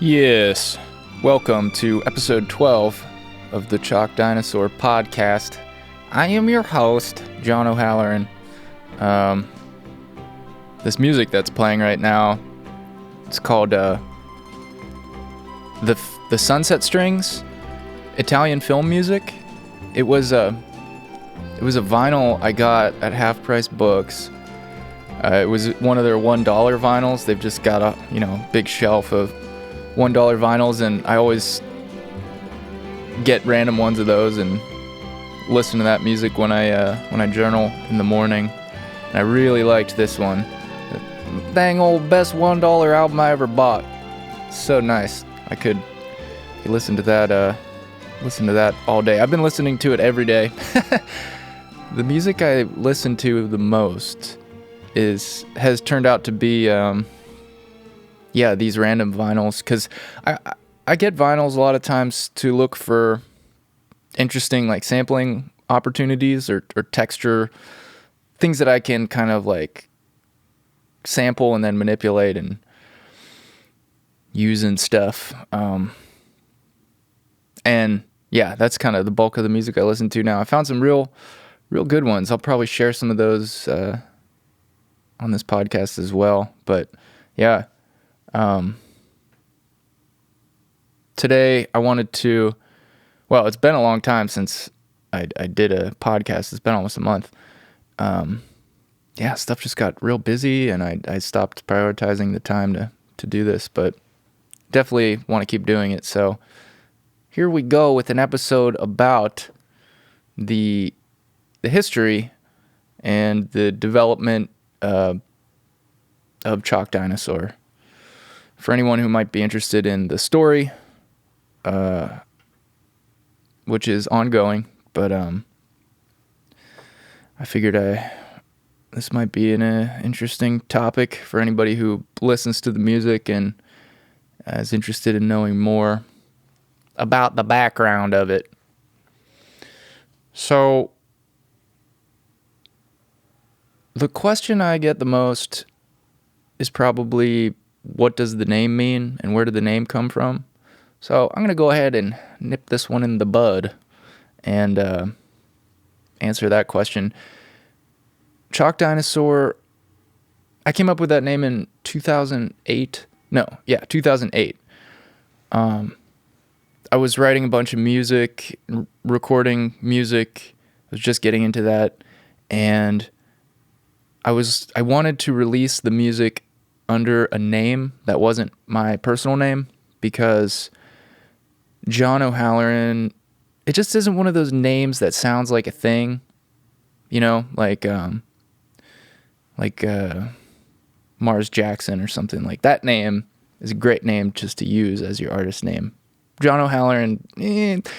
Yes, welcome to episode 12 of the Chalk Dinosaur podcast. I am your host, John O'Halloran. This music that's playing right now, it's called the Sunset Strings, Italian film music. It was a vinyl I got at Half Price Books. It was one of their $1 vinyls. They've just got a big shelf of $1 vinyls, and I always get random ones of those and listen to that music when I journal in the morning. And I really liked this one. Dang old best $1 album I ever bought. So nice. I could listen to that all day. I've been listening to it every day. The music I listen to the most has turned out to be these random vinyls, because I get vinyls a lot of times to look for interesting like sampling opportunities or texture, things that I can kind of like sample and then manipulate and use and stuff. And yeah, that's kind of the bulk of the music I listen to now. I found some real good ones. I'll probably share some of those on this podcast as well. But yeah. Today I wanted to, it's been a long time since I did a podcast. It's been almost a month. Stuff just got real busy, and I stopped prioritizing the time to do this, but definitely want to keep doing it. So here we go with an episode about the history and the development of Chalk Dinosaur. For anyone who might be interested in the story, which is ongoing, but I figured this might be an interesting topic for anybody who listens to the music and is interested in knowing more about the background of it. So, the question I get the most is probably, what does the name mean, and where did the name come from? So I'm going to go ahead and nip this one in the bud and answer that question. Chalk Dinosaur, I came up with that name in 2008. 2008. I was writing a bunch of music, recording music. I was just getting into that, and I wanted to release the music under a name that wasn't my personal name, because John O'Halloran, it just isn't one of those names that sounds like a thing, like Mars Jackson or something. Like, that name is a great name just to use as your artist name. John O'Halloran, it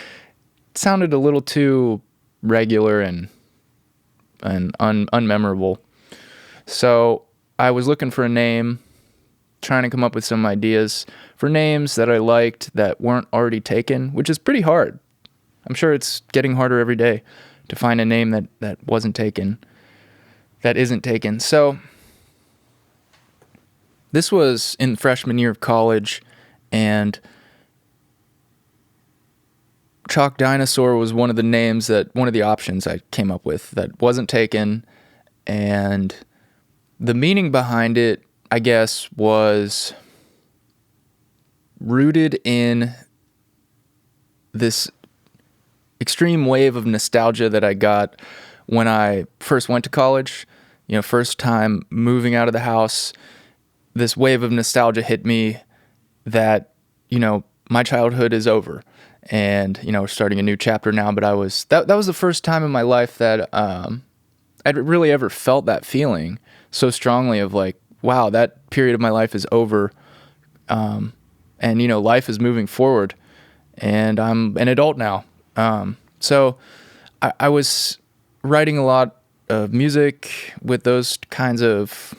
sounded a little too regular and unmemorable. So I was looking for a name, trying to come up with some ideas for names that I liked that weren't already taken, which is pretty hard. I'm sure it's getting harder every day to find a name that isn't taken. So this was in freshman year of college, and Chalk Dinosaur was one of the options I came up with that wasn't taken, and the meaning behind it, I guess, was rooted in this extreme wave of nostalgia that I got when I first went to college. First time moving out of the house, this wave of nostalgia hit me that, my childhood is over, and, we're starting a new chapter now, but that was the first time in my life that I'd really ever felt that feeling so strongly of like, wow, that period of my life is over, and life is moving forward, and I'm an adult now. So I was writing a lot of music with those kinds of,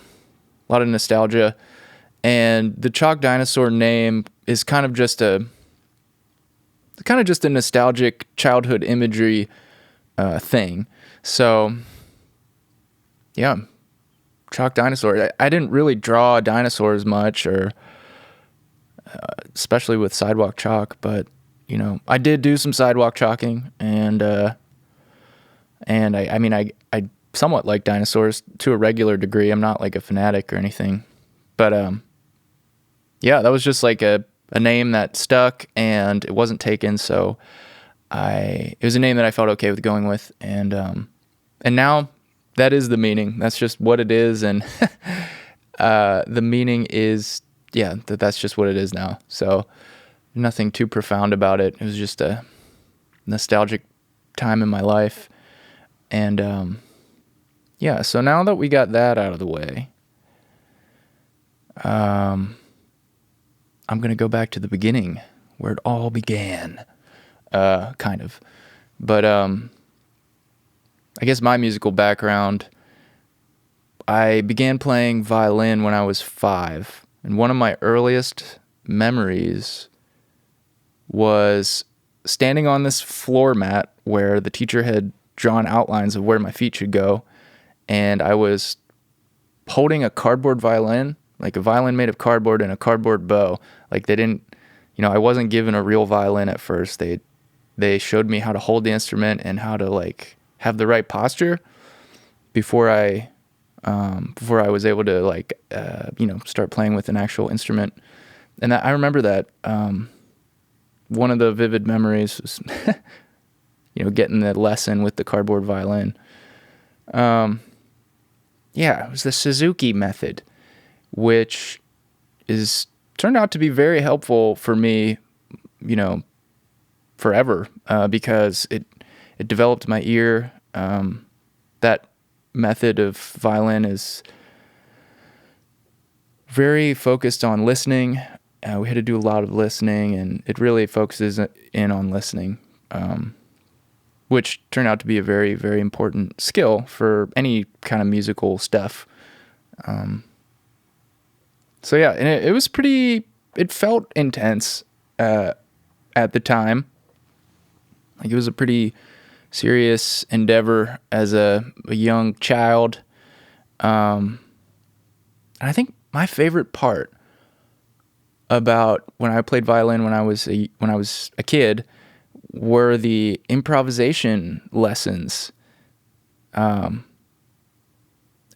a lot of nostalgia, and the Chalk Dinosaur name is kind of just a nostalgic childhood imagery thing. So yeah, Chalk Dinosaur. I didn't really draw dinosaurs much, or especially with sidewalk chalk. But I did do some sidewalk chalking, and I mean, I somewhat like dinosaurs to a regular degree. I'm not like a fanatic or anything, but yeah, that was just like a name that stuck, and it wasn't taken, so it was a name that I felt okay with going with, and now that is the meaning. That's just what it is, and the meaning is, yeah, that's just what it is now. So nothing too profound about it. It was just a nostalgic time in my life, and yeah. So now that we got that out of the way, I'm gonna go back to the beginning where it all began, kind of. But I guess my musical background, I began playing violin when I was 5. And one of my earliest memories was standing on this floor mat where the teacher had drawn outlines of where my feet should go. And I was holding a cardboard violin, like a violin made of cardboard and a cardboard bow. Like they didn't, I wasn't given a real violin at first. They showed me how to hold the instrument and how to like have the right posture before I was able to like start playing with an actual instrument. And I remember that one of the vivid memories was getting the lesson with the cardboard violin. It was the Suzuki method, which turned out to be very helpful for me, forever, because it developed my ear. That method of violin is very focused on listening. We had to do a lot of listening, and it really focuses in on listening, which turned out to be a very, very important skill for any kind of musical stuff. So yeah, and it was it felt intense at the time. Like it was a pretty serious endeavor as a young child. And I think my favorite part about when I played violin when I was a kid were the improvisation lessons.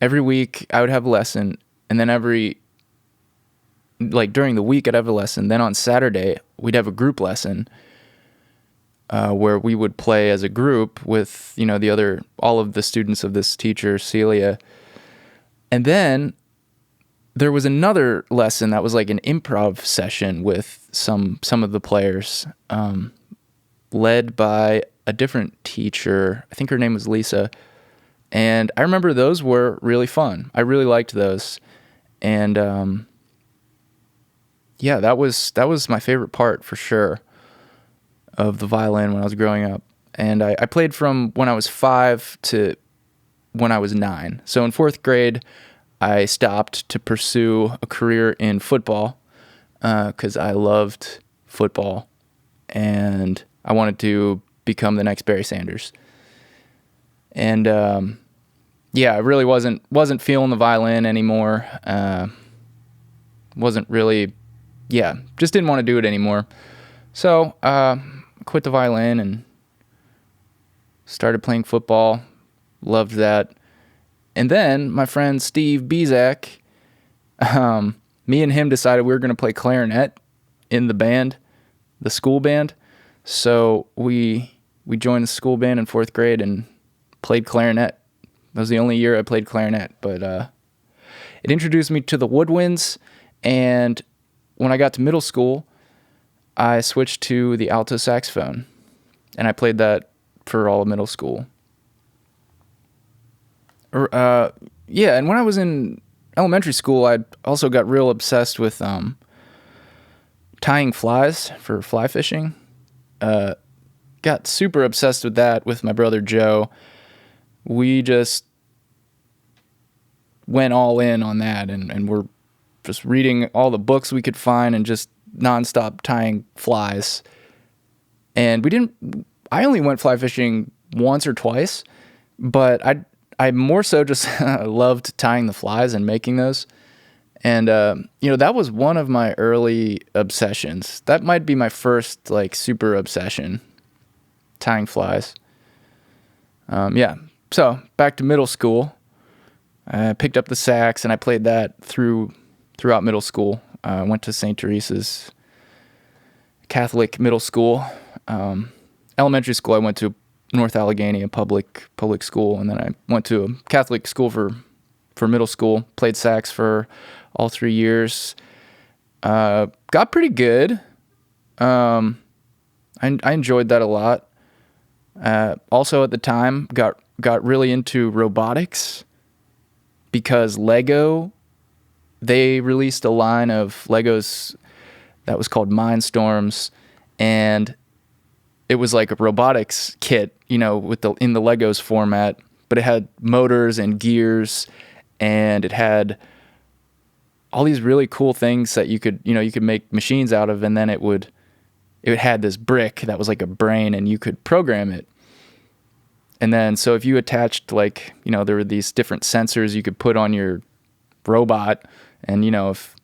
Every week I would have a lesson, and then during the week I'd have a lesson. Then on Saturday we'd have a group lesson, where we would play as a group with, all of the students of this teacher, Celia. And then there was another lesson that was like an improv session with some of the players, led by a different teacher. I think her name was Lisa. And I remember those were really fun. I really liked those. And that was my favorite part for sure of the violin when I was growing up. And I played from when I was 5 to when I was 9. So in 4th grade, I stopped to pursue a career in football, because I loved football and I wanted to become the next Barry Sanders. And I really wasn't feeling the violin anymore. Wasn't really, just didn't want to do it anymore. So quit the violin and started playing football. Loved that. And then my friend Steve Bezak, me and him decided we were going to play clarinet in the band, the school band. So we joined the school band in 4th grade and played clarinet. That was the only year I played clarinet, but it introduced me to the woodwinds. And when I got to middle school, I switched to the alto saxophone, and I played that for all of middle school. And when I was in elementary school, I also got real obsessed with tying flies for fly fishing. Got super obsessed with that with my brother Joe. We just went all in on that, and we're just reading all the books we could find and just nonstop tying flies. And I only went fly fishing once or twice, but I more so just loved tying the flies and making those. And, that was one of my early obsessions. That might be my first, like, super obsession, tying flies. Yeah. So, back to middle school. I picked up the sax, and I played that throughout middle school. I went to St. Teresa's Catholic middle school. Elementary school, I went to North Allegheny, a public school, and then I went to a Catholic school for middle school. Played sax for all 3 years. Got pretty good. I enjoyed that a lot. Also at the time, got really into robotics because Lego, they released a line of Legos that was called Mindstorms, and it was like a robotics kit, in the Legos format, but it had motors and gears, and it had all these really cool things that you could make machines out of, and then it had this brick that was like a brain, and you could program it. And then, so if you attached, there were these different sensors you could put on your robot, and, if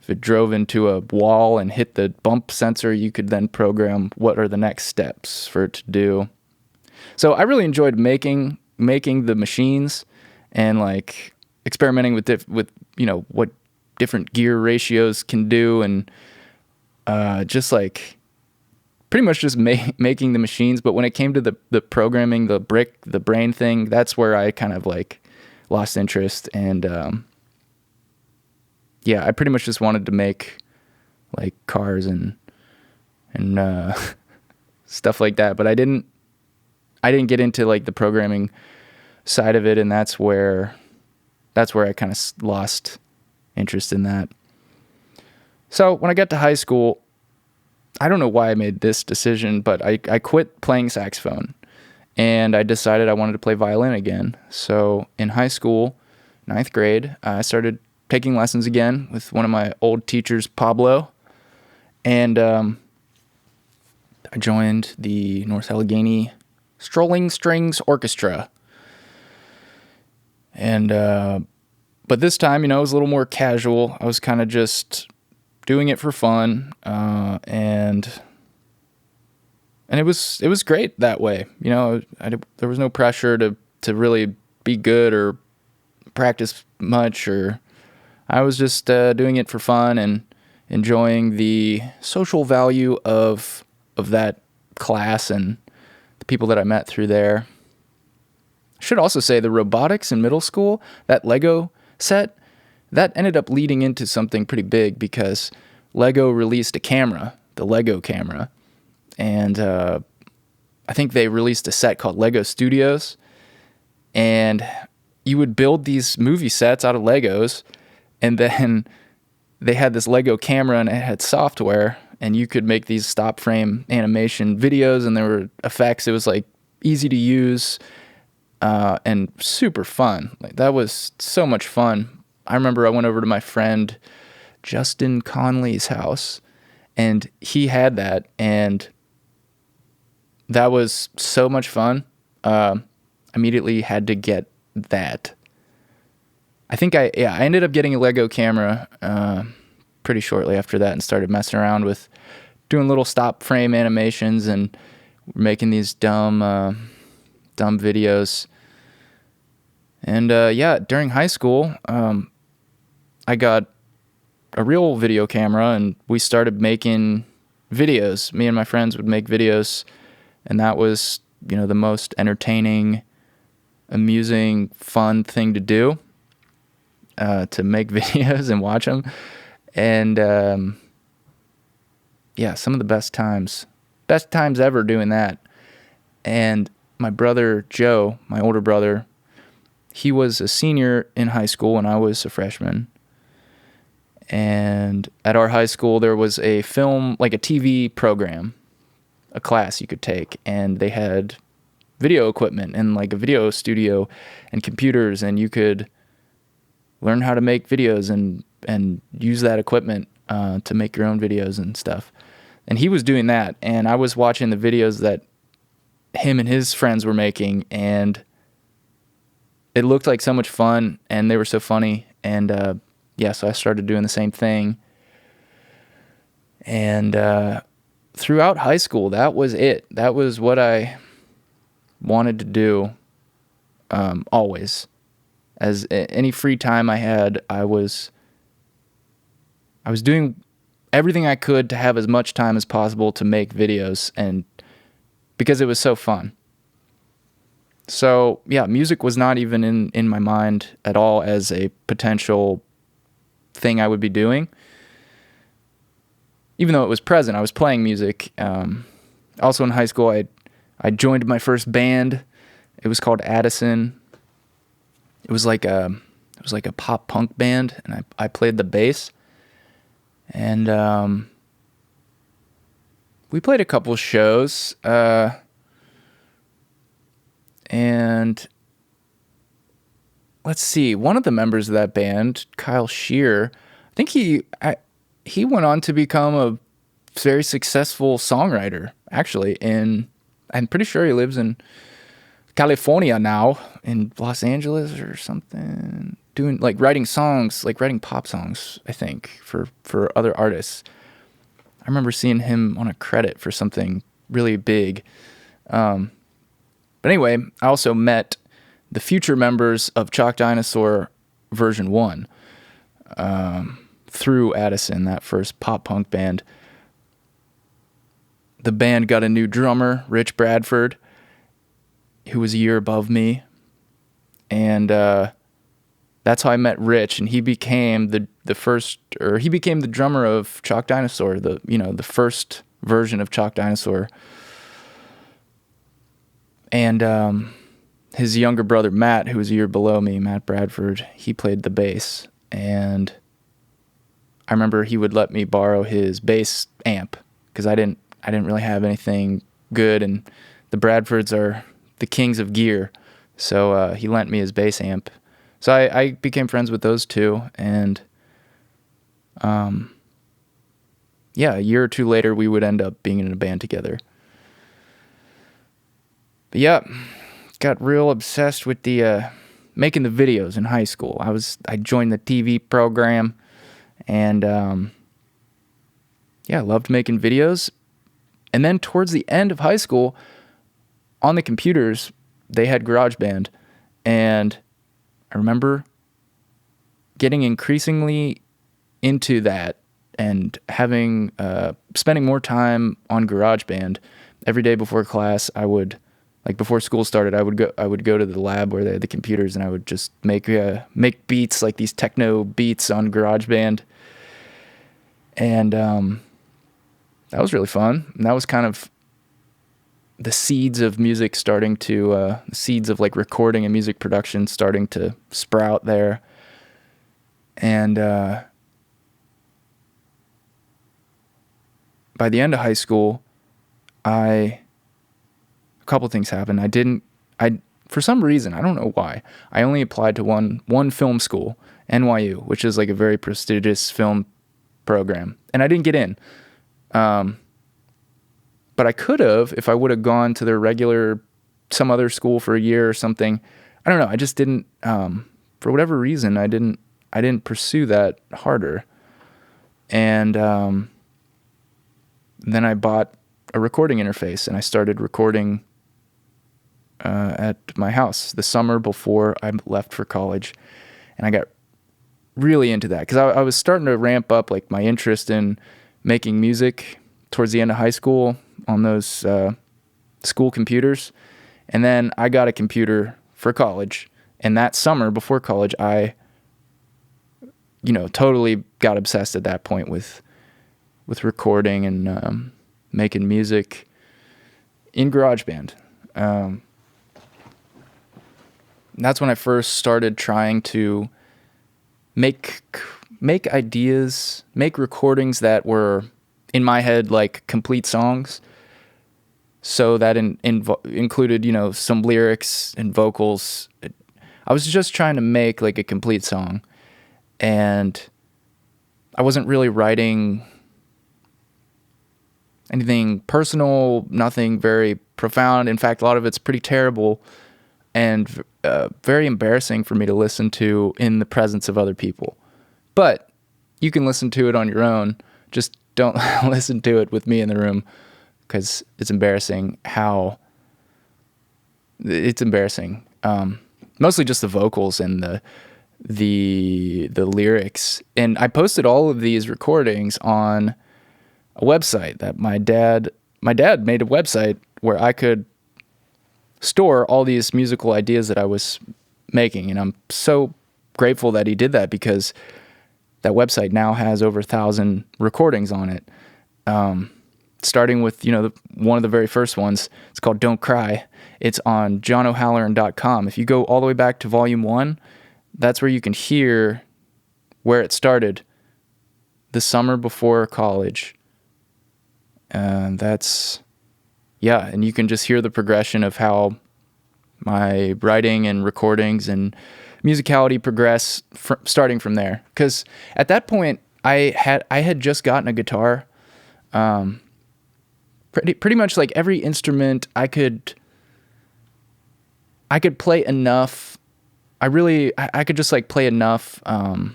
it drove into a wall and hit the bump sensor, you could then program what are the next steps for it to do. So I really enjoyed making the machines and, experimenting with what different gear ratios can do, and just pretty much just making the machines. But when it came to the programming, the brain thing, that's where I kind of lost interest. And I pretty much just wanted to make cars and stuff like that. But I didn't get into the programming side of it, and that's where I kind of lost interest in that. So when I got to high school, I don't know why I made this decision, but I quit playing saxophone, and I decided I wanted to play violin again. So in high school, 9th grade, I started taking lessons again with one of my old teachers, Pablo, and I joined the North Allegheny Strolling Strings Orchestra. And but this time, it was a little more casual. I was kind of just doing it for fun, and it was great that way. There was no pressure to really be good or practice much, or I was just doing it for fun and enjoying the social value of that class and the people that I met through there. I should also say the robotics in middle school, that Lego set, that ended up leading into something pretty big because Lego released a camera, the Lego camera, and I think they released a set called Lego Studios, and you would build these movie sets out of Legos, and then they had this Lego camera, and it had software, and you could make these stop frame animation videos, and there were effects. It was easy to use, and super fun. That was so much fun. I remember I went over to my friend Justin Conley's house, and he had that, and that was so much fun. Immediately had to get that. I think I ended up getting a Lego camera pretty shortly after that, and started messing around with doing little stop frame animations and making these dumb videos. And during high school, I got a real video camera, and we started making videos. Me and my friends would make videos, and that was, the most entertaining, amusing, fun thing to do, to make videos and watch them. And some of the best times ever doing that. And my brother Joe, my older brother, he was a senior in high school when I was a freshman. And at our high school, there was a film, a TV program, a class you could take, and they had video equipment and a video studio and computers, and you could learn how to make videos and use that equipment to make your own videos and stuff. And he was doing that, and I was watching the videos that him and his friends were making, and it looked like so much fun, and they were so funny, and yeah, so I started doing the same thing. And throughout high school, that was it. That was what I wanted to do always. As any free time I had, I was doing everything I could to have as much time as possible to make videos, and because it was so fun. So yeah, music was not even in my mind at all as a potential thing I would be doing. Even though it was present, I was playing music. Also in high school, I joined my first band. It was called Addison. It was like a pop punk band, and I played the bass. And we played a couple shows. And let's see, one of the members of that band, Kyle Shear, I think he went on to become a very successful songwriter, actually. I'm pretty sure he lives in California now, in Los Angeles or something, doing writing songs, writing pop songs, I think, for other artists. I remember seeing him on a credit for something really big. But anyway, I also met the future members of Chalk Dinosaur version 1 through Addison, that first pop punk band. The band got a new drummer, Rich Bradford, who was a year above me. And that's how I met Rich, and he became the drummer of Chalk Dinosaur, the first version of Chalk Dinosaur. And his younger brother, Matt, who was a year below me, Matt Bradford, he played the bass. And I remember he would let me borrow his bass amp because I didn't really have anything good, and the Bradfords are the kings of gear. So he lent me his bass amp. So I became friends with those two, and yeah, a year or two later, we would end up being in a band together. But yeah, got real obsessed with the making the videos in high school. I joined the TV program, and yeah, I loved making videos. And then towards the end of high school, on the computers, they had GarageBand, and I remember getting increasingly into that and having spending more time on GarageBand. Every day before class, I would, before school started, I would go to the lab where they had the computers, and I would just make beats, like these techno beats on GarageBand. And that was really fun. And that was kind of the seeds of music starting to, the seeds of recording and music production starting to sprout there. And by the end of high school, a couple things happened. For some reason, I don't know why, I only applied to one film school, NYU, which is a very prestigious film program, and I didn't get in. But I could have if I would have gone to their some other school for a year or something. I don't know. I just didn't, for whatever reason, I didn't pursue that harder. And then I bought a recording interface, and I started recording at my house the summer before I left for college. And I got really into that because I was starting to ramp up my interest in making music towards the end of high school on those school computers. And then I got a computer for college, and that summer before college, I totally got obsessed at that point with recording and making music in GarageBand. That's when I first started trying to make ideas, make recordings that were in my head complete songs. So that included some lyrics and vocals. I was just trying to make a complete song, and I wasn't really writing anything personal, nothing very profound. In fact, a lot of it's pretty terrible and very embarrassing for me to listen to in the presence of other people. But you can listen to it on your own. Just don't listen to it with me in the room, because it's embarrassing it's embarrassing. Mostly just the vocals and the lyrics. And I posted all of these recordings on a website that my dad made a website where I could store all these musical ideas that I was making. And I'm so grateful that he did that, because that website now has over 1,000 recordings on it. Starting with, one of the very first ones. It's called Don't Cry. It's on johnohalloran.com. If you go all the way back to volume 1, that's where you can hear where it started. The summer before college. And and you can just hear the progression of how my writing and recordings and musicality progress starting from there. Because at that point, I had just gotten a guitar. Pretty much like every instrument I could play enough. I could just like play enough. Well,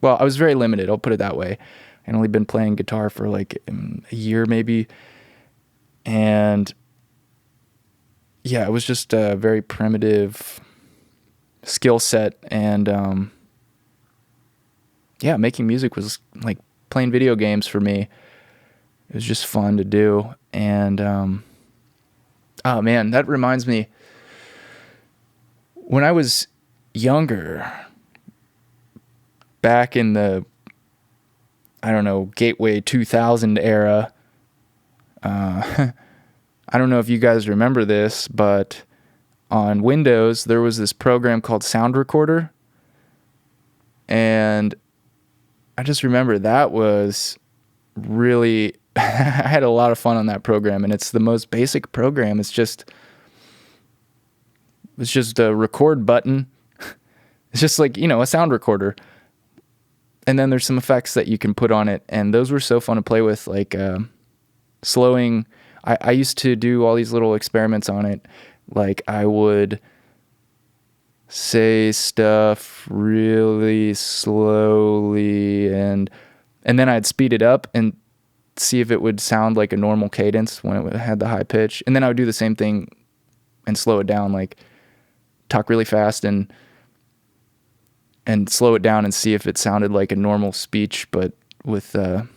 I was very limited. I'll put it that way. I'd only been playing guitar for like a year maybe. And yeah, it was just a very primitive skill set. And making music was like playing video games for me. It was just fun to do. And oh man, that reminds me, when I was younger, back in the, Gateway 2000 era, I don't know if you guys remember this, but on Windows, there was this program called Sound Recorder. And I just remember that was really, I had a lot of fun on that program. And it's the most basic program. It's just a record button. It's just like, a sound recorder. And then there's some effects that you can put on it. And those were so fun to play with, like slowing. I used to do all these little experiments on it. Like I would say stuff really slowly and then I'd speed it up and see if it would sound like a normal cadence when it had the high pitch. And then I would do the same thing and slow it down, like talk really fast and slow it down and see if it sounded like a normal speech, but with a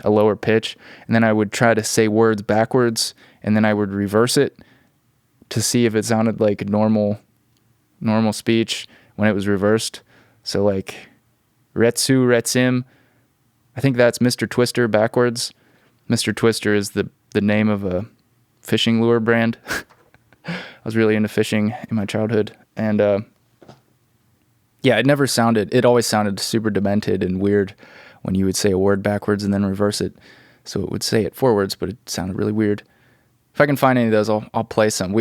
lower pitch. And then I would try to say words backwards, and then I would reverse it to see if it sounded like a normal speech when it was reversed. So like Retsu, Retsim, I think that's Mr. Twister backwards. Mr. Twister is the name of a fishing lure brand. I was really into fishing in my childhood. And it always sounded super demented and weird when you would say a word backwards and then reverse it. So it would say it forwards, but it sounded really weird. If I can find any of those, I'll play some.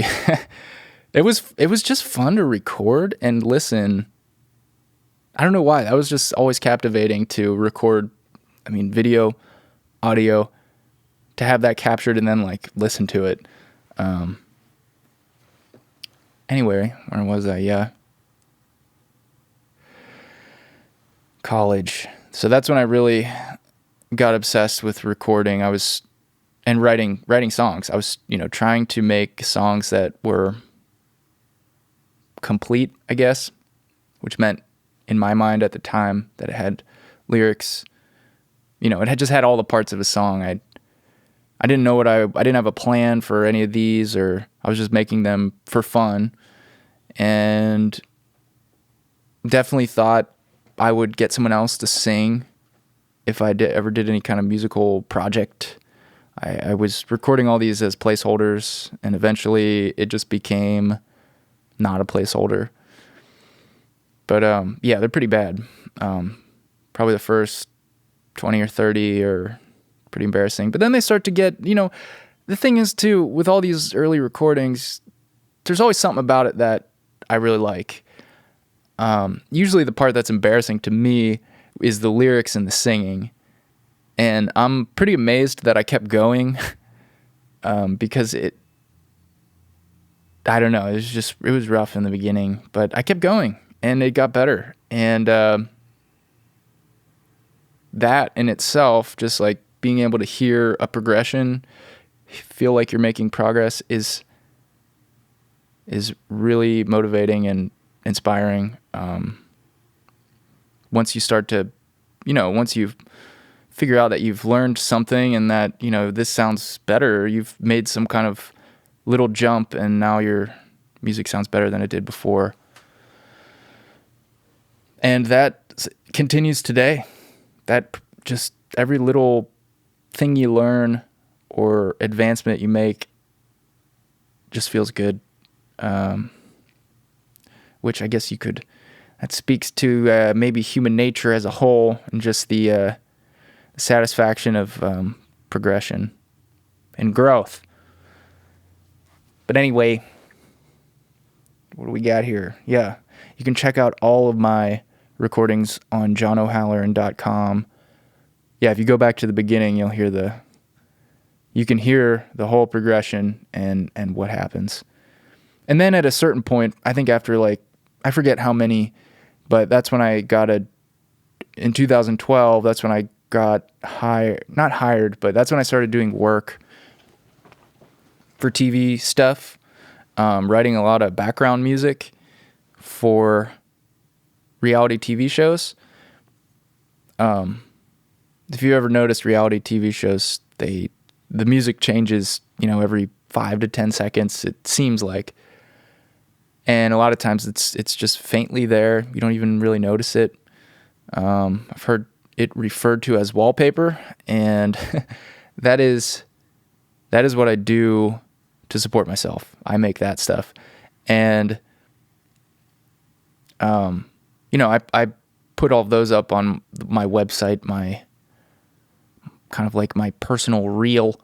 It was just fun to record and listen. I don't know why. That was just always captivating to record. I mean, video, audio, to have that captured and then like listen to it. Anyway, where was I? Yeah. College. So that's when I really got obsessed with recording. And writing songs. I was, trying to make songs that were complete, I guess, which meant in my mind at the time that it had lyrics. It had just had all the parts of a song. I didn't know I didn't have a plan for any of these, or I was just making them for fun, and definitely thought I would get someone else to sing if I ever did any kind of musical project. I was recording all these as placeholders, and eventually it just became not a placeholder. But they're pretty bad. Probably the first 20 or 30 are pretty embarrassing. But then they start to get, the thing is too, with all these early recordings, there's always something about it that I really like. Usually the part that's embarrassing to me is the lyrics and the singing. And I'm pretty amazed that I kept going, because I don't know, it was rough in the beginning, but I kept going and it got better. And that in itself, just like being able to hear a progression, feel like you're making progress is really motivating and inspiring. Once you start to, once you figure out that you've learned something and that, this sounds better, you've made some kind of little jump and now your music sounds better than it did before. And that continues today. That just every little thing you learn or advancement you make just feels good. Which I guess that speaks to maybe human nature as a whole and just the satisfaction of progression and growth. But anyway, what do we got here? Yeah, you can check out all of my recordings on johnohalloran.com. Yeah, if you go back to the beginning, you can hear the whole progression and what happens. And then at a certain point, I think after I forget how many, but that's when I got in 2012, that's when I got not hired, but that's when I started doing work for TV stuff, writing a lot of background music for reality TV shows. If you ever noticed reality TV shows, the music changes, every 5 to 10 seconds, it seems like. And a lot of times it's just faintly there. You don't even really notice it. I've heard it referred to as wallpaper, and that is what I do to support myself. I make that stuff. And, I put all of those up on my website, my kind of like my personal reel.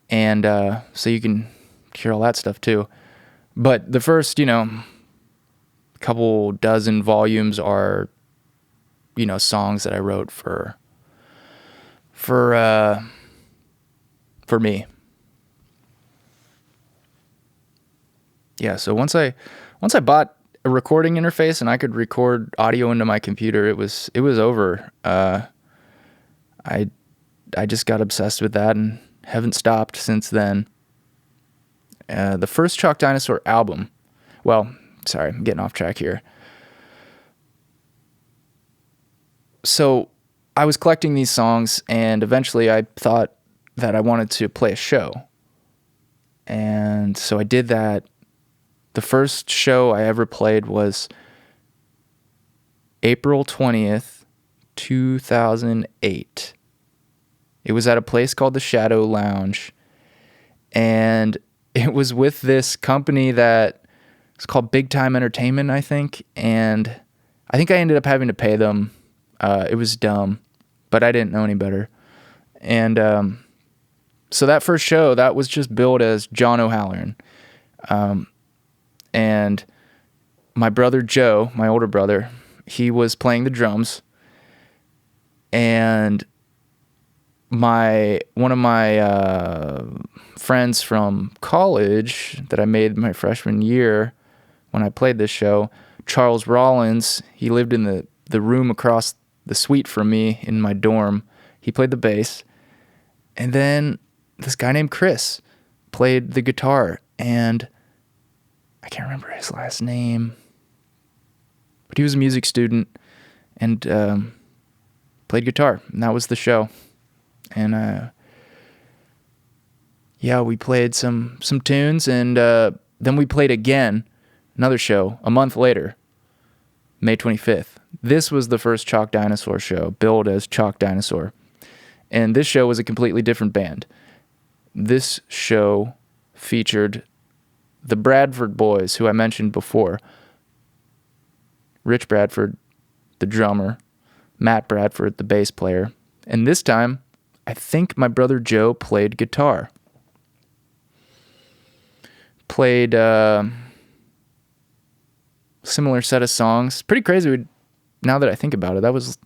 And so you can hear all that stuff too. But the first, couple dozen volumes are, songs that I wrote for me. Yeah, so once I bought a recording interface and I could record audio into my computer, it was over. I just got obsessed with that and haven't stopped since then. The first Chalk Dinosaur album. Well, sorry, I'm getting off track here. So I was collecting these songs, and eventually I thought that I wanted to play a show. And so I did that. The first show I ever played was April 20th, 2008. It was at a place called the Shadow Lounge. And it was with this company that it's called Big Time Entertainment, I think. And I think I ended up having to pay them. It was dumb, but I didn't know any better. And so that first show, that was just billed as John O'Halloran. And my brother Joe, my older brother, he was playing the drums. And one of my friends from college that I made my freshman year when I played this show, Charles Rollins, he lived in the room across the suite from me in my dorm. He played the bass. And then this guy named Chris played the guitar, and I can't remember his last name, but he was a music student and played guitar, and that was the show. And we played some tunes, and then we played again, another show, a month later, May 25th. This was the first Chalk Dinosaur show, billed as Chalk Dinosaur. And this show was a completely different band. This show featured the Bradford Boys, who I mentioned before. Rich Bradford, the drummer, Matt Bradford, the bass player. And this time, I think my brother Joe played guitar. Played similar set of songs. Pretty crazy now that I think about it. That was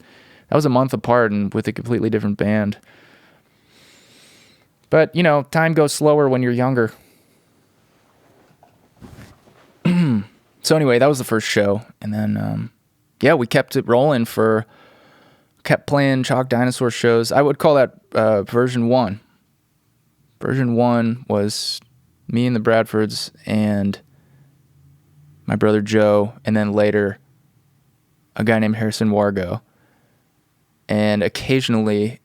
a month apart and with a completely different band. But, time goes slower when you're younger. So anyway, that was the first show. And then, we kept it rolling for kept playing Chalk Dinosaur shows. I would call that version 1. Version 1 was me and the Bradfords and my brother Joe, and then later a guy named Harrison Wargo, and occasionally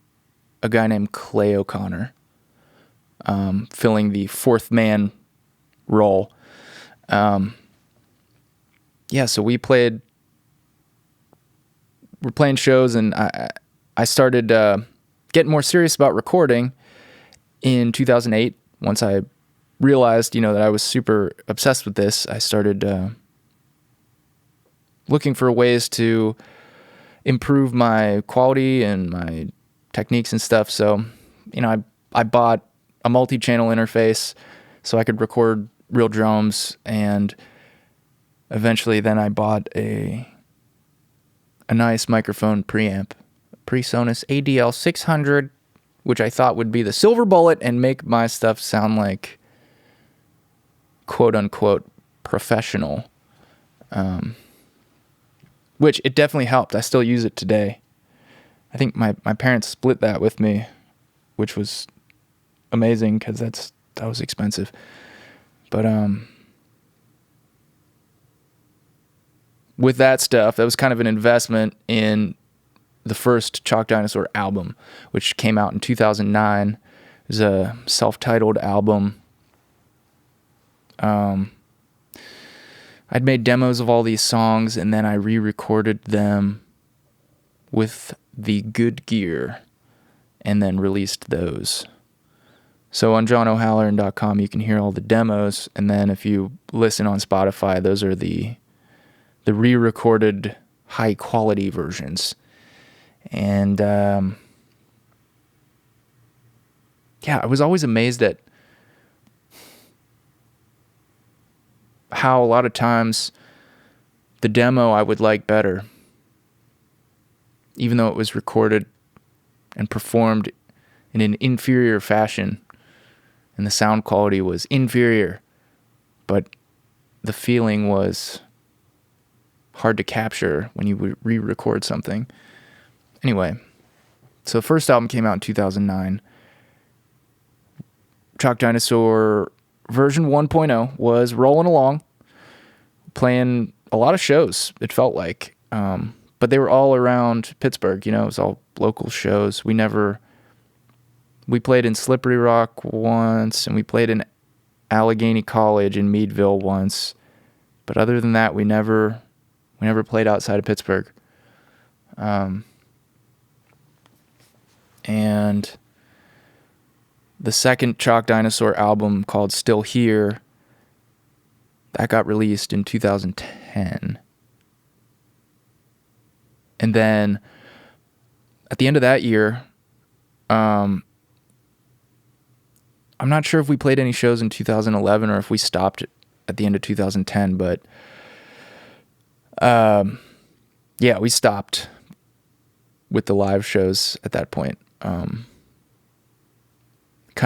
a guy named Clay O'Connor, filling the fourth man role. So we're playing shows, and I started getting more serious about recording in 2008. Once I realized, that I was super obsessed with this, I started looking for ways to improve my quality and my techniques and stuff. So, I bought a multi-channel interface so I could record real drums, and eventually then I bought a nice microphone preamp, PreSonus ADL 600, which I thought would be the silver bullet and make my stuff sound like quote unquote professional. Which it definitely helped. I still use it today. I think my parents split that with me, which was amazing because that was expensive. But with that stuff, that was kind of an investment in the first Chalk Dinosaur album, which came out in 2009. It was a self-titled album. I'd made demos of all these songs, and then I re-recorded them with the good gear and then released those. So on johnohalloran.com, you can hear all the demos, and then if you listen on Spotify, those are the re-recorded high-quality versions. And I was always amazed at how a lot of times the demo I would like better, even though it was recorded and performed in an inferior fashion and the sound quality was inferior, but the feeling was hard to capture when you would re-record something. Anyway, so the first album came out in 2009. Chalk Dinosaur version 1.0 was rolling along, playing a lot of shows, it felt like. But they were all around Pittsburgh, it was all local shows. We played in Slippery Rock once, and we played in Allegheny College in Meadville once. But other than that, we never played outside of Pittsburgh. And the second Chalk Dinosaur album, called Still Here, that got released in 2010. And then at the end of that year, I'm not sure if we played any shows in 2011 or if we stopped at the end of 2010, but we stopped with the live shows at that point. Kind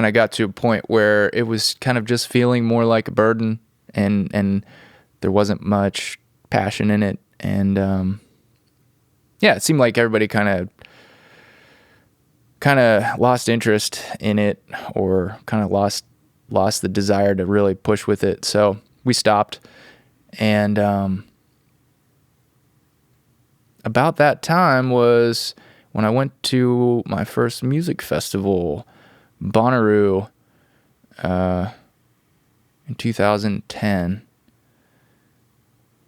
of got to a point where it was kind of just feeling more like a burden, and there wasn't much passion in it. And it seemed like everybody kind of lost interest in it, or kind of lost the desire to really push with it. So we stopped. And about that time was when I went to my first music festival, Bonnaroo, in 2010.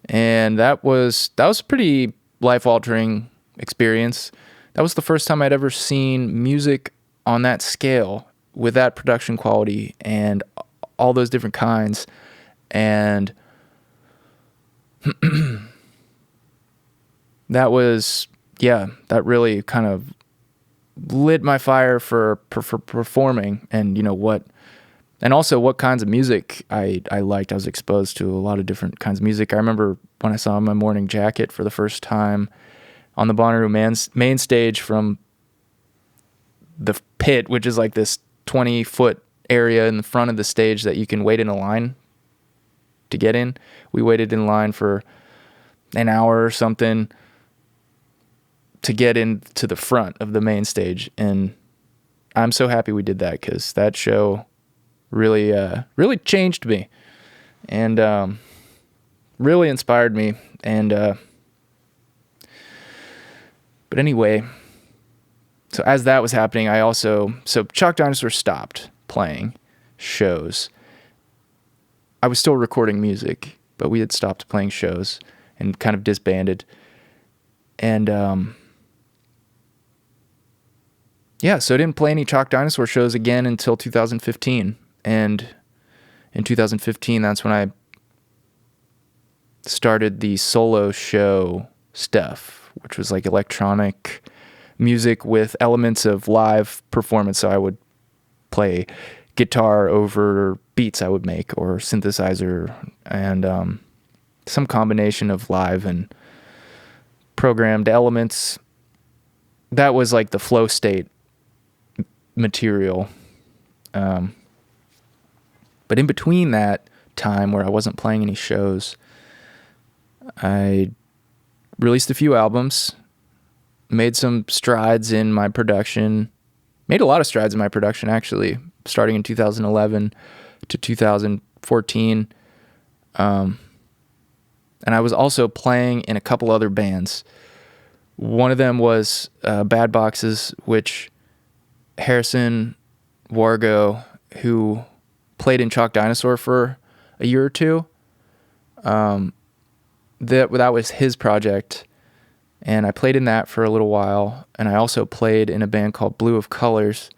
And that was a pretty life-altering experience. That was the first time I'd ever seen music on that scale, with that production quality and all those different kinds. And that really kind of lit my fire for performing, and and also what kinds of music I liked. I was exposed to a lot of different kinds of music. I remember when I saw My Morning Jacket for the first time on the Bonnaroo main stage from the pit, which is like this 20-foot area in the front of the stage that you can wait in a line to get in. We waited in line for an hour or something to get into the front of the main stage. And I'm so happy we did that, because that show really, really changed me, and really inspired me. And but anyway, so as that was happening, so Chalk Dinosaur stopped playing shows. I was still recording music, but we had stopped playing shows and kind of disbanded. And so I didn't play any Chalk Dinosaur shows again until 2015. And in 2015, that's when I started the solo show stuff, which was like electronic music with elements of live performance. So I would play guitar over beats I would make, or synthesizer, and some combination of live and programmed elements. That was like the flow state material. But in between that time where I wasn't playing any shows, I released a few albums, made some strides in my production, made a lot of strides in my production actually, starting in 2011 to 2014. And I was also playing in a couple other bands. One of them was Bad Boxes, which Harrison Wargo, who played in Chalk Dinosaur for a year or two, that was his project, and I played in that for a little while. And I also played in a band called Blue of Colors,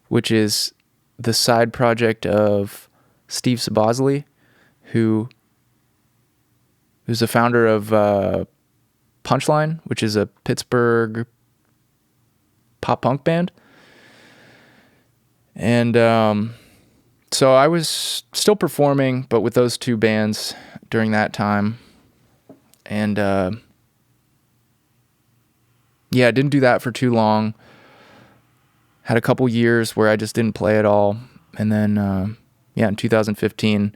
which is the side project of Steve Sabozley, who's the founder of Punchline, which is a Pittsburgh pop punk band. And so I was still performing, but with those two bands during that time. And I didn't do that for too long. Had a couple years where I just didn't play at all. And then, in 2015,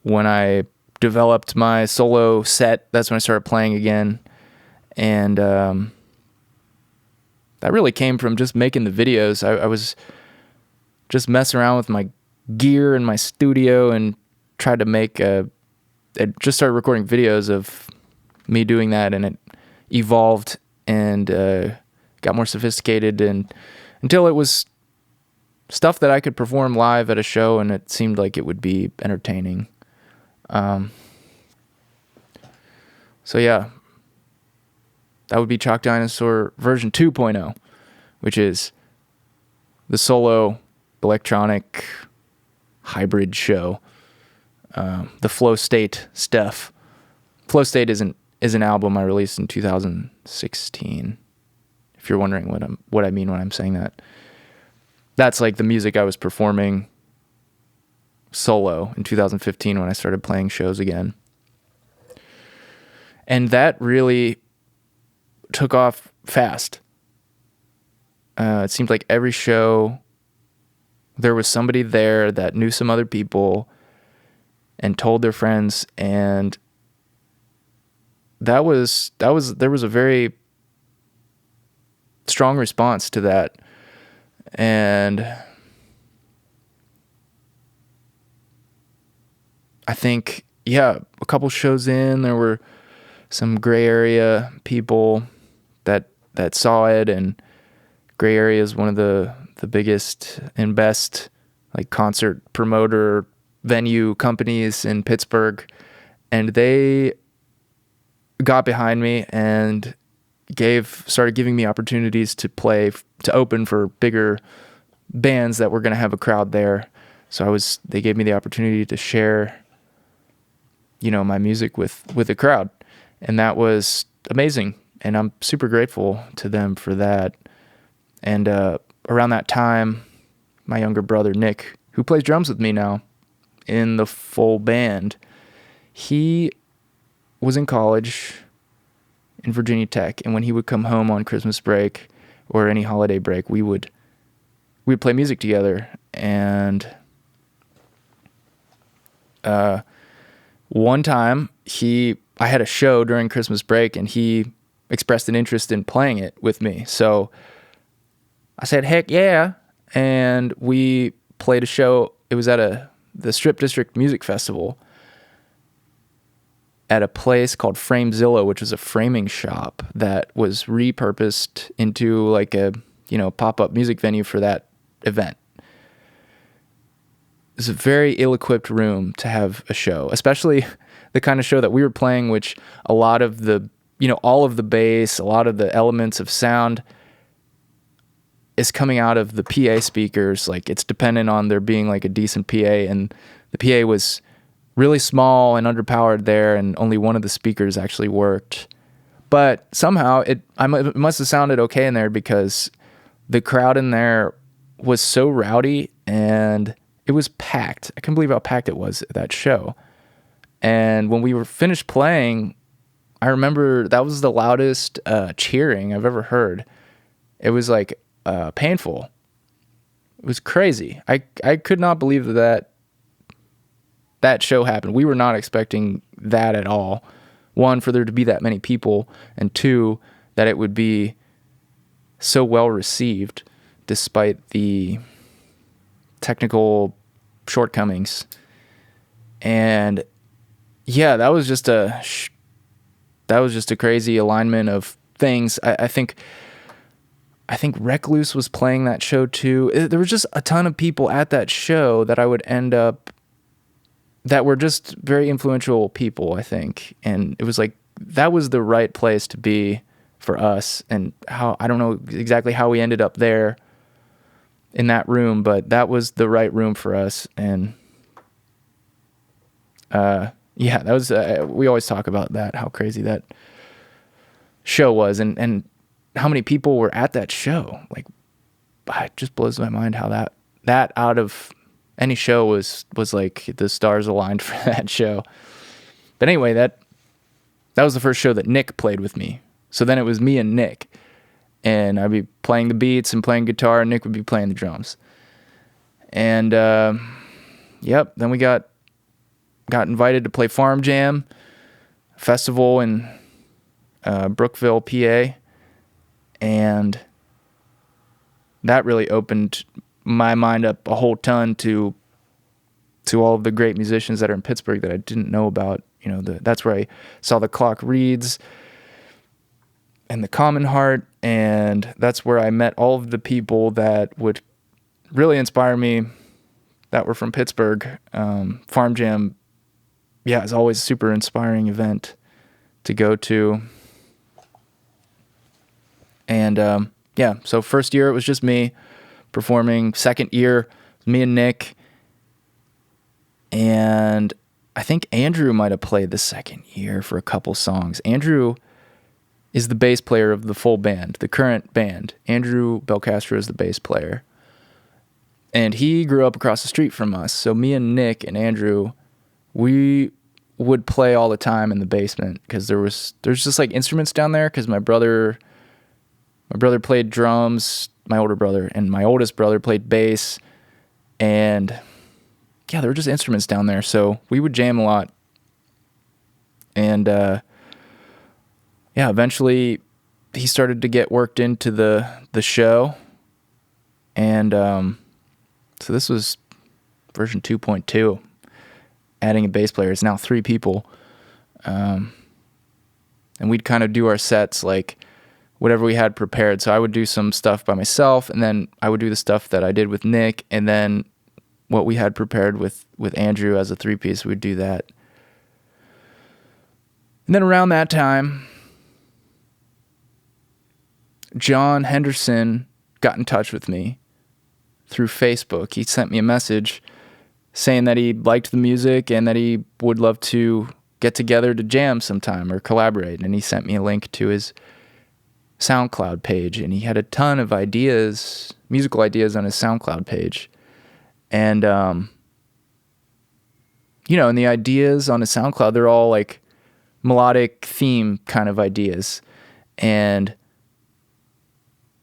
when I developed my solo set, that's when I started playing again. And that really came from just making the videos. I was just messing around with my gear in my studio and tried to I just started recording videos of me doing that, and it evolved and got more sophisticated, and until it was stuff that I could perform live at a show, and it seemed like it would be entertaining. That would be Chalk Dinosaur version 2.0, which is the solo electronic hybrid show. The Flow State stuff. Flow State is an album I released in 2016. If you're wondering what I mean when I'm saying that. That's like the music I was performing solo in 2015 when I started playing shows again. And that really took off fast. It seemed like every show there was somebody there that knew some other people and told their friends, and there was a very strong response to that. And I think, a couple shows in, there were some gray area people that saw it, and Gray Area is one of the biggest and best like concert promoter venue companies in Pittsburgh, and they got behind me and started giving me opportunities to open for bigger bands that were going to have a crowd there. So they gave me the opportunity to share, my music with a crowd, and that was amazing. And I'm super grateful to them for that. And around that time, my younger brother, Nick, who plays drums with me now in the full band, he was in college in Virginia Tech. And when he would come home on Christmas break or any holiday break, we'd play music together. And one time I had a show during Christmas break, and he expressed an interest in playing it with me. So I said, heck yeah. And we played a show. It was at the Strip District Music Festival at a place called Framezilla, which was a framing shop that was repurposed into like a, pop-up music venue for that event. It's a very ill-equipped room to have a show, especially the kind of show that we were playing, which a lot of the, all of the bass, a lot of the elements of sound is coming out of the PA speakers. Like, it's dependent on there being like a decent PA, and the PA was really small and underpowered there, and only one of the speakers actually worked. But somehow it must have sounded okay in there because the crowd in there was so rowdy and it was packed. I couldn't believe how packed it was at that show. And when we were finished playing, I remember that was the loudest cheering I've ever heard. It was like painful. It was crazy. I could not believe that show happened. We were not expecting that at all. One, for there to be that many people, and two, that it would be so well received despite the technical shortcomings. And yeah, that was just a crazy alignment of things. I think Recluse was playing that show too. There was just a ton of people at that show that I would end up, that were just very influential people, I think. And it was like, that was the right place to be for us. And how, I don't know exactly how we ended up there in that room, but that was the right room for us. And that was, we always talk about that, how crazy that show was, and how many people were at that show. Like, it just blows my mind how that out of any show was like the stars aligned for that show. But anyway, that was the first show that Nick played with me. So then it was me and Nick, and I'd be playing the beats and playing guitar, and Nick would be playing the drums. And then we got invited to play Farm Jam festival in Brookville, PA, and that really opened my mind up a whole ton to all of the great musicians that are in Pittsburgh that I didn't know about. That's where I saw the Clock Reeds and the Common Heart, and that's where I met all of the people that would really inspire me that were from Pittsburgh. Farm Jam, is always a super inspiring event to go to. And so first year it was just me performing. Second year, me and Nick. And I think Andrew might have played the second year for a couple songs. Andrew is the bass player of the full band, the current band. Andrew Belcastro is the bass player. And he grew up across the street from us. So me and Nick and Andrew, we would play all the time in the basement because there's just like instruments down there, because my brother played drums, my older brother, and my oldest brother played bass. And there were just instruments down there. So we would jam a lot. And eventually he started to get worked into the show. And so this was version 2.2, adding a bass player. It's now 3 people. And we'd kind of do our sets like whatever we had prepared. So I would do some stuff by myself, and then I would do the stuff that I did with Nick, and then what we had prepared with Andrew as a 3-piece, we'd do that. And then around that time, John Henderson got in touch with me through Facebook. He sent me a message saying that he liked the music and that he would love to get together to jam sometime or collaborate. And he sent me a link to his SoundCloud page, and he had a ton of ideas, musical ideas on his SoundCloud page. And, and the ideas on his SoundCloud, they're all like melodic theme kind of ideas. And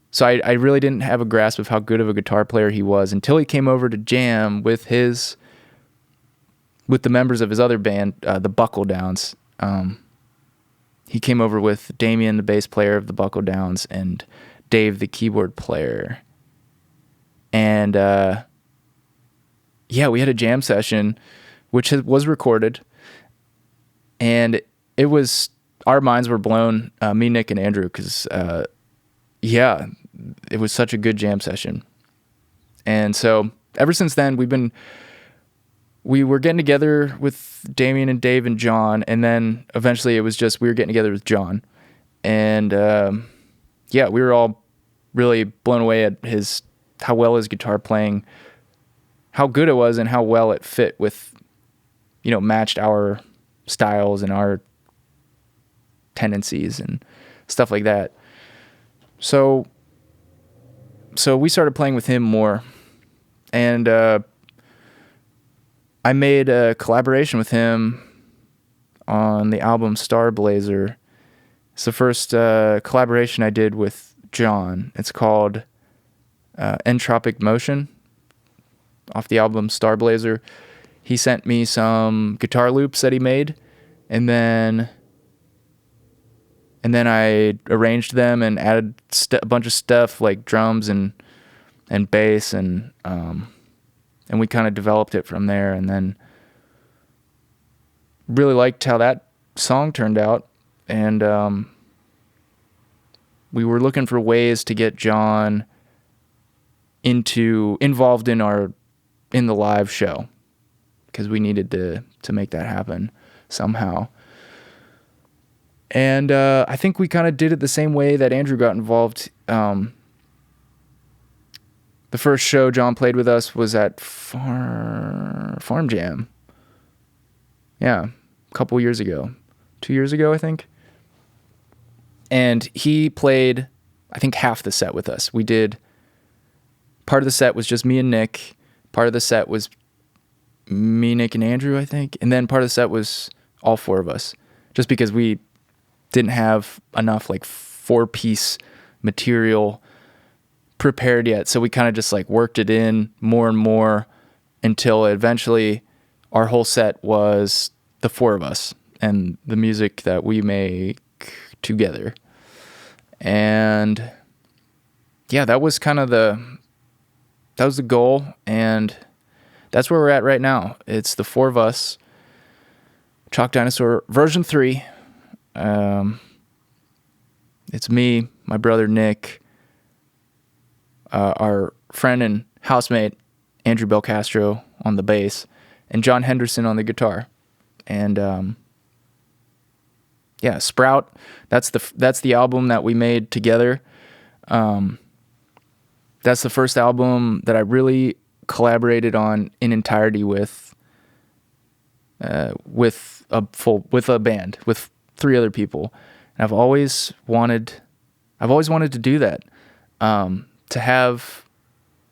so I really didn't have a grasp of how good of a guitar player he was until he came over to jam with the members of his other band, the Buckle Downs. he came over with Damien, the bass player of the Buckle Downs, and Dave, the keyboard player. And yeah, we had a jam session, which was recorded, and it was, our minds were blown, me, Nick, and Andrew, because yeah, it was such a good jam session. And so ever since then, we were getting together with Damien and Dave and John, and then eventually it was just we were getting together with John. And yeah, we were all really blown away at how well his guitar playing, how good it was, and how well it fit with, matched our styles and our tendencies and stuff like that. So we started playing with him more, and I made a collaboration with him on the album Star Blazer. It's the first collaboration I did with John. It's called Entropic Motion, off the album Star Blazer. He sent me some guitar loops that he made, and then I arranged them and added a bunch of stuff like drums and bass, and we kind of developed it from there, and then really liked how that song turned out. And we were looking for ways to get John involved in the live show, because we needed to make that happen somehow. And I think we kind of did it the same way that Andrew got involved. The first show John played with us was at Farm Jam. Yeah, a couple years ago. 2 years ago, I think. And he played, I think, half the set with us. Part of the set was just me and Nick. Part of the set was me, Nick, and Andrew, I think. And then part of the set was all four of us. Just because we didn't have enough, like, 4-piece material prepared yet. So we kind of just, like, worked it in more and more until eventually our whole set was the four of us and the music that we make together. And yeah, that was the goal, and that's where we're at right now. It's the four of us, Chalk Dinosaur version 3. It's me, my brother Nick, our friend and housemate Andrew Belcastro on the bass, and John Henderson on the guitar. And yeah, Sprout, that's the album that we made together. That's the first album that I really collaborated on in entirety with a band, with 3 other people. And I've always wanted to do that, to have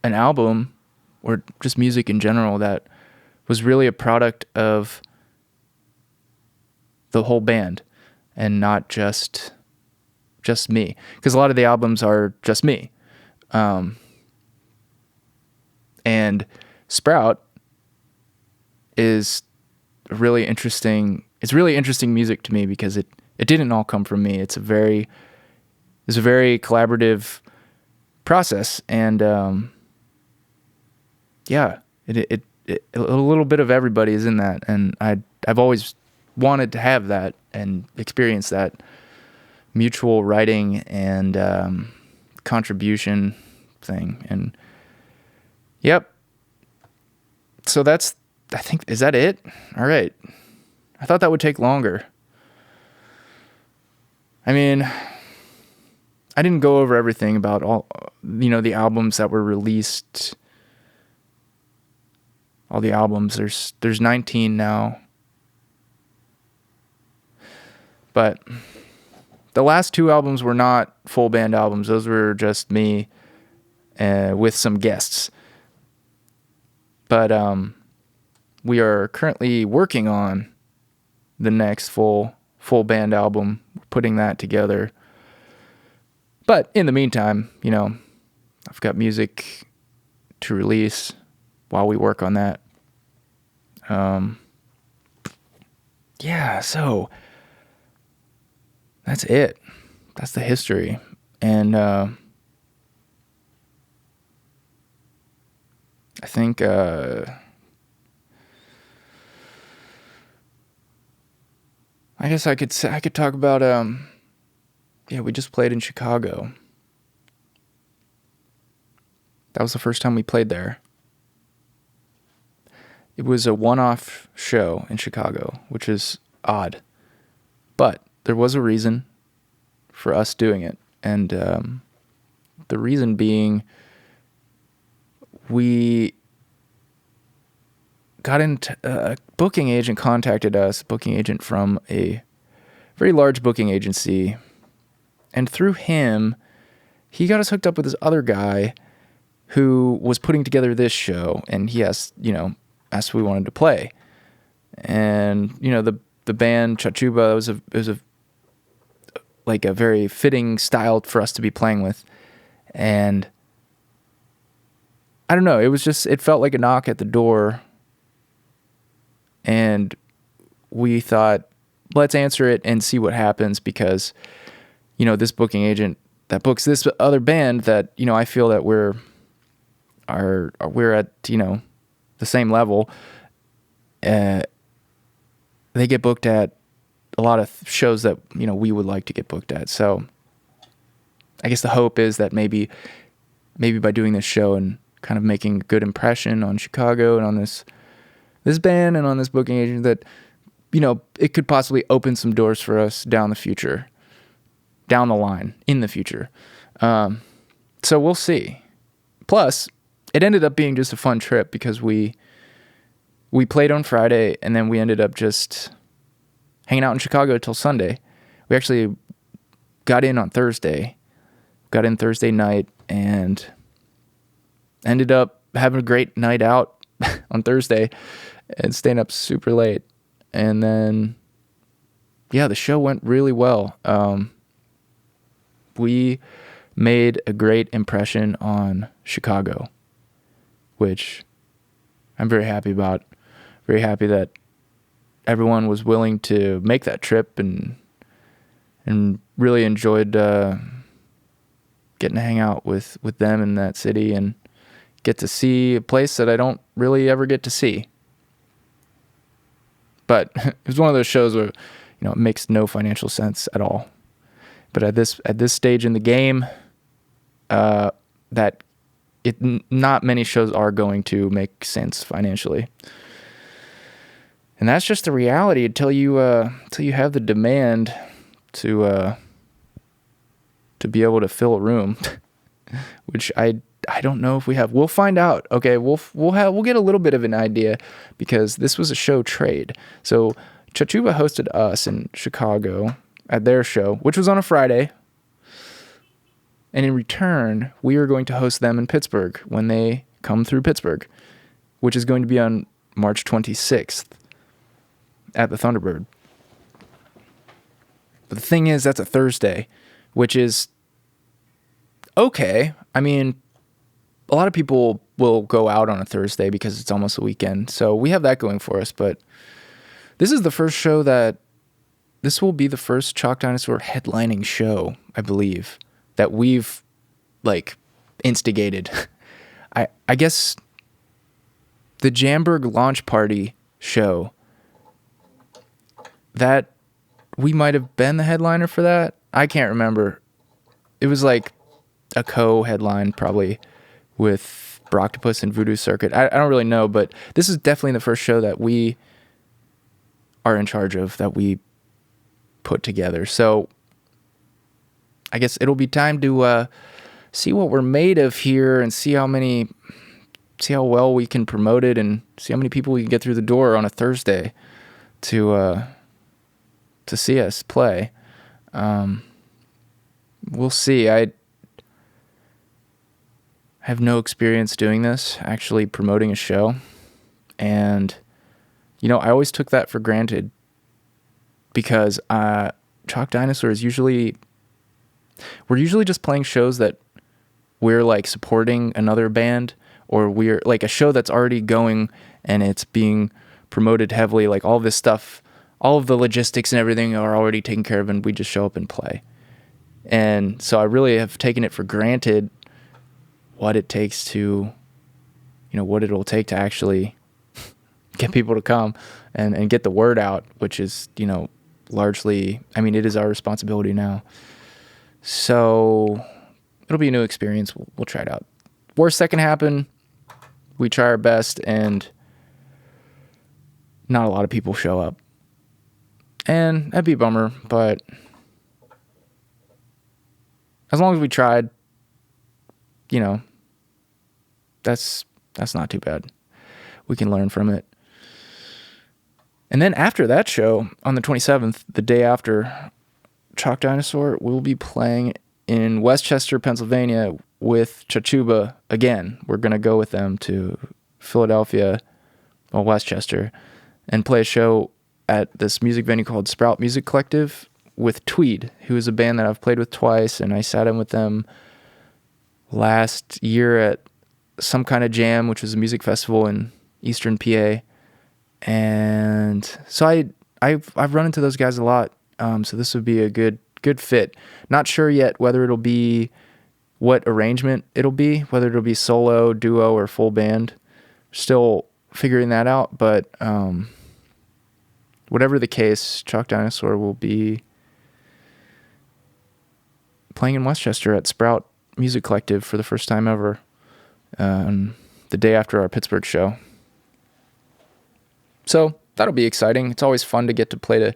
an album, or just music in general, that was really a product of the whole band and not just me. Because a lot of the albums are just me. And Sprout is really interesting. It's really interesting music to me because it didn't all come from me. It's a very collaborative process, and yeah, it a little bit of everybody is in that, and I've always wanted to have that and experience that mutual writing and contribution thing. And yep, so I think, is that it? All right. I thought that would take longer. I mean, I didn't go over everything about all, the albums that were released. All the albums, there's 19 now. But the last 2 albums were not full band albums. Those were just me with some guests. But we are currently working on the next full band album, putting that together. But in the meantime, I've got music to release while we work on that. Yeah, so that's it. That's the history. And I think I guess I could talk about we just played in Chicago. That was the first time we played there. It was a one-off show in Chicago, which is odd. But there was a reason for us doing it. And the reason being, we got into a booking agent contacted us, booking agent from a very large booking agency. And through him, he got us hooked up with this other guy who was putting together this show. And he asked if we wanted to play. And, the band Chachuba was a very fitting style for us to be playing with. And I don't know, it felt like a knock at the door. And we thought, let's answer it and see what happens, because, this booking agent that books this other band that, I feel that we're at, the same level. They get booked at a lot of shows that, we would like to get booked at. So I guess the hope is that maybe by doing this show and kind of making a good impression on Chicago and on this band and on this booking agent, that, it could possibly open some doors for us down the line, in the future. So we'll see. Plus, it ended up being just a fun trip because we played on Friday, and then we ended up just hanging out in Chicago till Sunday. We actually got in Thursday night, and ended up having a great night out on Thursday and staying up super late. And then, the show went really well. We made a great impression on Chicago, which I'm very happy about. Very happy that everyone was willing to make that trip, and really enjoyed getting to hang out with them in that city and get to see a place that I don't really ever get to see. But it was one of those shows where, it makes no financial sense at all. But at this stage in the game, not many shows are going to make sense financially. And that's just the reality until you have the demand to be able to fill a room, which I don't know if we have. We'll find out. Okay, we'll get a little bit of an idea, because this was a show trade. So Chachuba hosted us in Chicago at their show, which was on a Friday. And in return, we are going to host them in Pittsburgh when they come through Pittsburgh, which is going to be on March 26th. At the Thunderbird. But the thing is, that's a Thursday, which is okay. I mean, a lot of people will go out on a Thursday because it's almost a weekend. So we have that going for us. But this is the first show this will be the first Chalk Dinosaur headlining show, I believe, that we've instigated. I guess the Jamberg launch party show, that we might have been the headliner for that. I can't remember. It was like a co-headline probably with Broctopus and Voodoo Circuit. I don't really know, but this is definitely the first show that we are in charge of, that we put together. So I guess it'll be time to see what we're made of here, and see how well we can promote it, and see how many people we can get through the door on a Thursday to see us play. We'll see. I have no experience doing this, actually promoting a show. And, I always took that for granted, because Chalk Dinosaur is we're usually just playing shows that we're supporting another band, or we're a show that's already going and it's being promoted heavily, all this stuff all of the logistics and everything are already taken care of, and we just show up and play. And so I really have taken it for granted what it takes to, what it'll take to actually get people to come and get the word out, which is, largely, it is our responsibility now. So it'll be a new experience. We'll try it out. Worst that can happen, we try our best, and not a lot of people show up. And that'd be a bummer, but as long as we tried, that's not too bad. We can learn from it. And then after that show, on the 27th, the day after Chalk Dinosaur, we'll be playing in Westchester, Pennsylvania with Chachuba again. We're going to go with them to Philadelphia, Westchester, and play a show at this music venue called Sprout Music Collective with Tweed, who is a band that I've played with twice, and I sat in with them last year at some kind of jam, which was a music festival in Eastern PA. And so I've run into those guys a lot. So this would be a good fit. Not sure yet whether it'll be what arrangement it'll be, whether it'll be solo, duo, or full band. Still figuring that out, but whatever the case, Chalk Dinosaur will be playing in Westchester at Sprout Music Collective for the first time ever, the day after our Pittsburgh show. So that'll be exciting. It's always fun to get to play to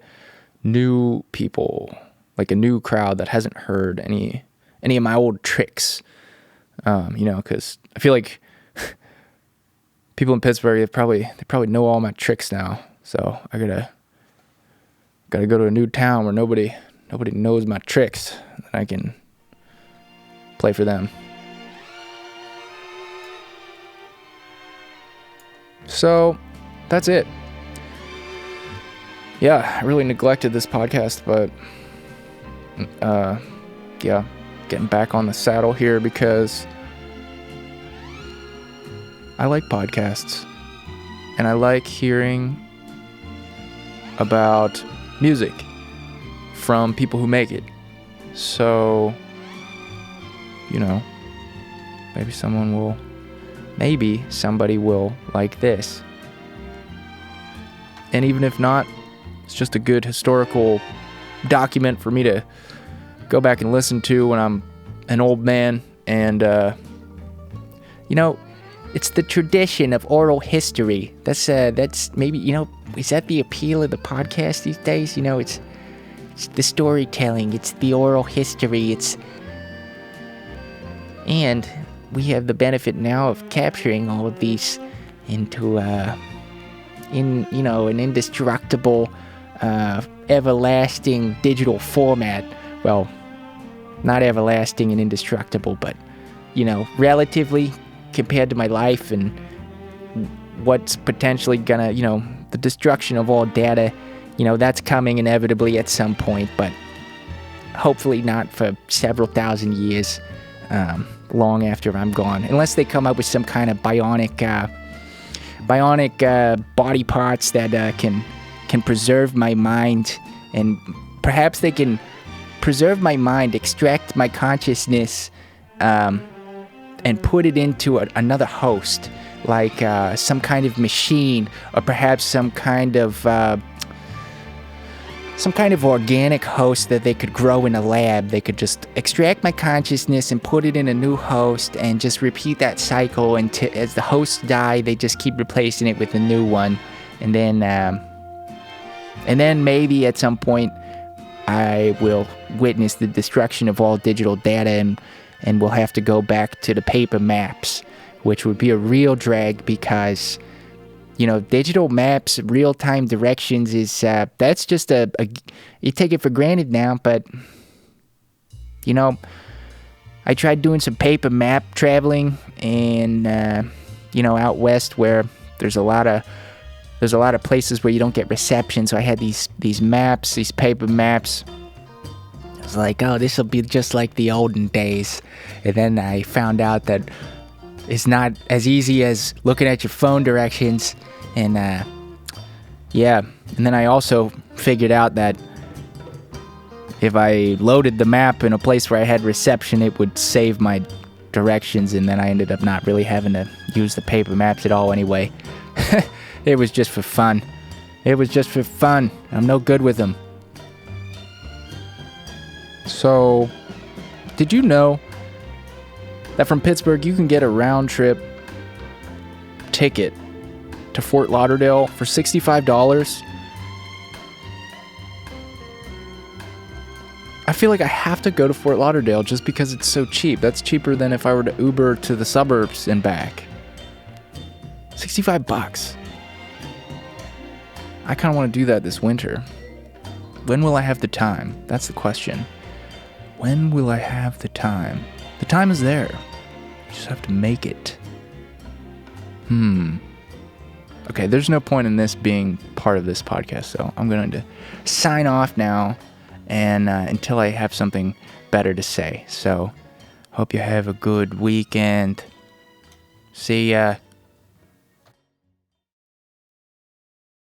new people, like a new crowd that hasn't heard any of my old tricks. Because I feel like people in Pittsburgh, they probably know all my tricks now. So I gotta go to a new town where nobody knows my tricks, and I can play for them. So that's it. Yeah, I really neglected this podcast, but getting back on the saddle here because I like podcasts and I like hearing about music from people who make it. So, maybe somebody will like this. And even if not, it's just a good historical document for me to go back and listen to when I'm an old man. And, it's the tradition of oral history. That's maybe, is that the appeal of the podcast these days? It's the storytelling. It's the oral history. And we have the benefit now of capturing all of these into, an indestructible, everlasting digital format. Well, not everlasting and indestructible, but, relatively compared to my life and what's potentially gonna, the destruction of all data, that's coming inevitably at some point, but hopefully not for several thousand years, long after I'm gone, unless they come up with some kind of bionic body parts that can preserve my mind, and perhaps they can preserve my mind, extract my consciousness, and put it into another host, like some kind of machine, or perhaps some kind of organic host that they could grow in a lab. They could just extract my consciousness and put it in a new host and just repeat that cycle until, as the hosts die, they just keep replacing it with a new one. And then maybe at some point I will witness the destruction of all digital data, and we'll have to go back to the paper maps, which would be a real drag because, digital maps, real-time directions is, that's just you take it for granted now, but, I tried doing some paper map traveling and, out west where there's a lot of places where you don't get reception, so I had these maps, these paper maps. I was like, oh, this will be just like the olden days. And then I found out that it's not as easy as looking at your phone directions. And, and then I also figured out that if I loaded the map in a place where I had reception, it would save my directions, and then I ended up not really having to use the paper maps at all anyway. It was just for fun. I'm no good with them. So, did you know that from Pittsburgh you can get a round trip ticket to Fort Lauderdale for $65? I feel like I have to go to Fort Lauderdale just because it's so cheap. That's cheaper than if I were to Uber to the suburbs and back. $65. I kind of want to do that this winter. When will I have the time? That's the question. When will I have the time? The time is there. You just have to make it. Okay, there's no point in this being part of this podcast, so I'm going to sign off now and until I have something better to say. So, hope you have a good weekend. See ya.